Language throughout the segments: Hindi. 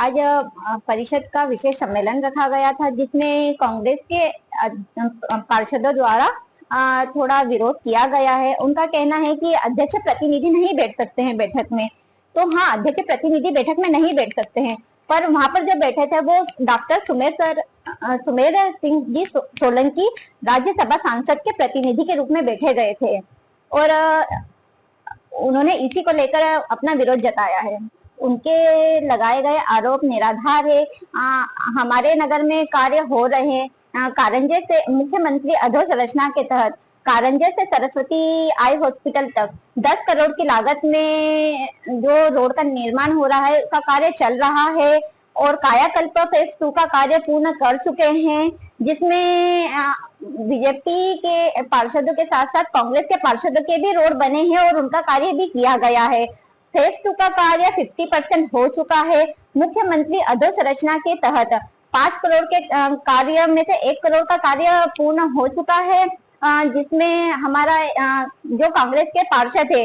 आज परिषद का विशेष सम्मेलन रखा गया था, जिसमें कांग्रेस के पार्षदों द्वारा थोड़ा विरोध किया गया है। उनका कहना है कि अध्यक्ष प्रतिनिधि नहीं बैठ सकते हैं बैठक में। तो हाँ, अध्यक्ष प्रतिनिधि बैठक में नहीं बैठ सकते हैं, पर वहां पर जो बैठे थे वो डॉक्टर सुमेर सिंह जी सोलंकी राज्यसभा सांसद के प्रतिनिधि के रूप में बैठे गए थे और उन्होंने इसी को लेकर अपना विरोध जताया है। उनके लगाए गए आरोप निराधार है। हमारे नगर में कार्य हो रहे हैं। कारंजे से मुख्यमंत्री अधोसंरचना के तहत कारंजे से सरस्वती आई हॉस्पिटल तक 10 करोड़ की लागत में जो रोड का निर्माण हो रहा है, उसका कार्य चल रहा है और कायाकल्प फेज 2 का कार्य पूर्ण कर चुके हैं, जिसमें बीजेपी के पार्षदों के साथ साथ कांग्रेस के पार्षदों के भी रोड बने हैं और उनका कार्य भी किया गया है। फेज 2 का कार्य 50% हो चुका है। मुख्यमंत्री अधोसंरचना के तहत 5 करोड़ के कार्य में से 1 करोड़ का कार्य पूर्ण हो चुका है, जिसमें हमारा जो कांग्रेस के पार्षद है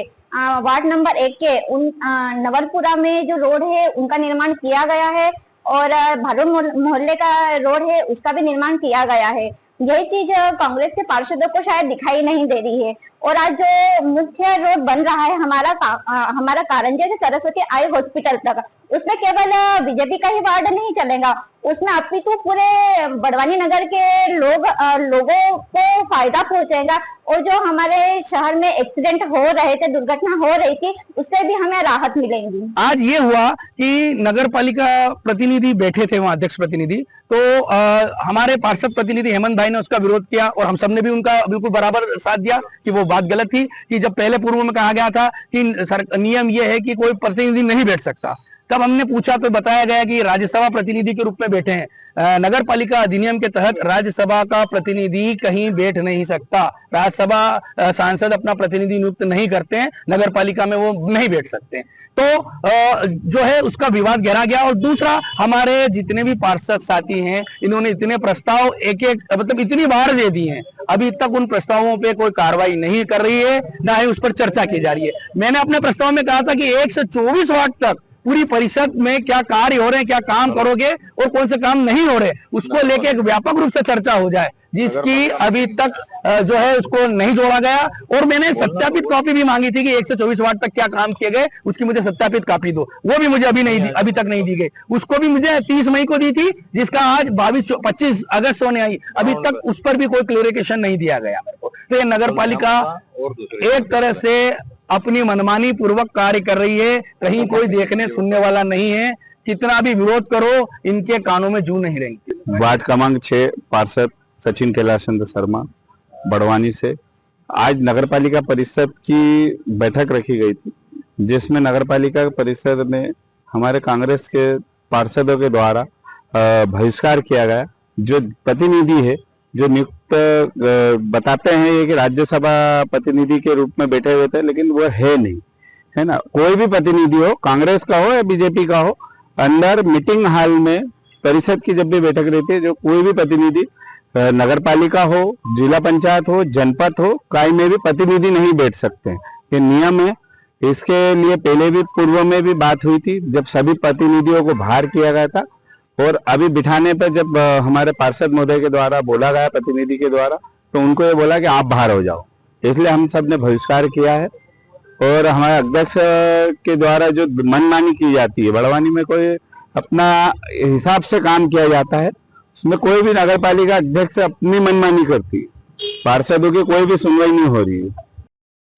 वार्ड नंबर 1 के उन नवलपुरा में जो रोड है उनका निर्माण किया गया है और भारूड मोहल्ले का रोड है उसका भी निर्माण किया गया है। यही चीज कांग्रेस के पार्षदों को शायद दिखाई नहीं दे रही है। और आज जो मुख्य रोड बन रहा है हमारा कारंजे से सरस्वती आई हॉस्पिटल तक, उसमें केवल बीजेपी का ही वार्ड नहीं चलेगा, उसमें अपितु पूरे बड़वानी नगर के लोगों को फायदा पहुंचेगा और जो हमारे शहर में एक्सीडेंट हो रहे थे, दुर्घटना हो रही थी, उससे भी हमें राहत मिलेगी। आज ये हुआ कि नगर पालिका प्रतिनिधि बैठे थे वहां, अध्यक्ष प्रतिनिधि, तो हमारे पार्षद प्रतिनिधि हेमंत भाई ने उसका विरोध किया और हम सबने भी उनका बिल्कुल बराबर साथ दिया कि वो बात गलत थी कि जब पहले पूर्व में कहा गया था कि नियम ये है कि कोई प्रतिनिधि नहीं बैठ सकता, तब हमने पूछा तो बताया गया कि राज्यसभा प्रतिनिधि के रूप में बैठे हैं। नगर पालिका अधिनियम के तहत राज्यसभा का प्रतिनिधि कहीं बैठ नहीं सकता। राज्यसभा सांसद अपना प्रतिनिधि नियुक्त नहीं करते हैं, नगर पालिका में वो नहीं बैठ सकते। तो जो है उसका विवाद गहरा गया। और दूसरा, हमारे जितने भी पार्षद साथी हैं, इन्होंने इतने प्रस्ताव एक मतलब इतनी बार दे दिए हैं, अभी तक उन प्रस्तावों पे कोई कार्रवाई नहीं कर रही है, ना ही उस पर चर्चा की जा रही है। मैंने अपने प्रस्ताव में कहा था कि 1 से 24 वार्ड तक पूरी परिषद में क्या कार्य हो रहे हैं, क्या काम करोगे और कौन से काम नहीं हो रहे, उसको लेके एक व्यापक रूप से चर्चा हो जाए, जिसकी अभी तक जो है उसको नहीं जोड़ा गया। और मैंने सत्यापित कॉपी भी मांगी थी कि 1 से 24 वार्ड तक क्या काम किए गए, उसकी मुझे सत्यापित कॉपी दो, वो भी मुझे अभी तक नहीं दी गई। उसको भी मुझे 30 मई को दी थी, जिसका आज 25 अगस्त होने आई, अभी तक उस पर भी कोई क्लेरिफिकेशन नहीं दिया गया मेरे को। तो ये नगर पालिका एक तरह से अपनी मनमानी पूर्वक कार्य कर रही है, कहीं कोई देखने सुनने वाला नहीं है। कितना भी विरोध करो, इनके कानों में जू नहीं रहेंगे। वार्ड क्रमांक 6 पार्षद सचिन कैलाश चंद्र शर्मा बड़वानी से आज नगरपालिका परिषद की बैठक रखी गई थी, जिसमें नगरपालिका परिषद में हमारे कांग्रेस के पार्षदों के द्वारा बहिष्कार किया गया। जो प्रतिनिधि है, जो नियुक्त बताते हैं ये कि राज्यसभा प्रतिनिधि के रूप में बैठे हुए थे, लेकिन वो है नहीं, है ना। कोई भी प्रतिनिधि हो, कांग्रेस का हो या बीजेपी का हो, अंदर मीटिंग हॉल में परिषद की जब भी बैठक रहती है, जो कोई भी प्रतिनिधि नगर पालिका हो, जिला पंचायत हो, जनपद हो, कहीं में भी प्रतिनिधि नहीं बैठ सकते हैं, ये नियम है। इसके लिए पहले भी पूर्व में भी बात हुई थी, जब सभी प्रतिनिधियों को बाहर किया गया था, और अभी बिठाने पर जब हमारे पार्षद महोदय के द्वारा बोला गया प्रतिनिधि के द्वारा, तो उनको ये बोला कि आप बाहर हो जाओ, इसलिए हम सब ने बहिष्कार किया है। और हमारे अध्यक्ष के द्वारा जो मनमानी की जाती है, बड़वानी में कोई अपना हिसाब से काम किया जाता है, उसमें कोई भी नगर पालिका अध्यक्ष अपनी मनमानी करती है, पार्षदों की कोई भी सुनवाई नहीं हो रही है।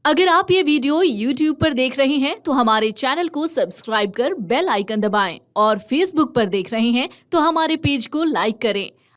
अगर आप ये वीडियो YouTube पर देख रहे हैं तो हमारे चैनल को सब्सक्राइब कर बेल आइकन दबाएं, और Facebook पर देख रहे हैं तो हमारे पेज को लाइक करें।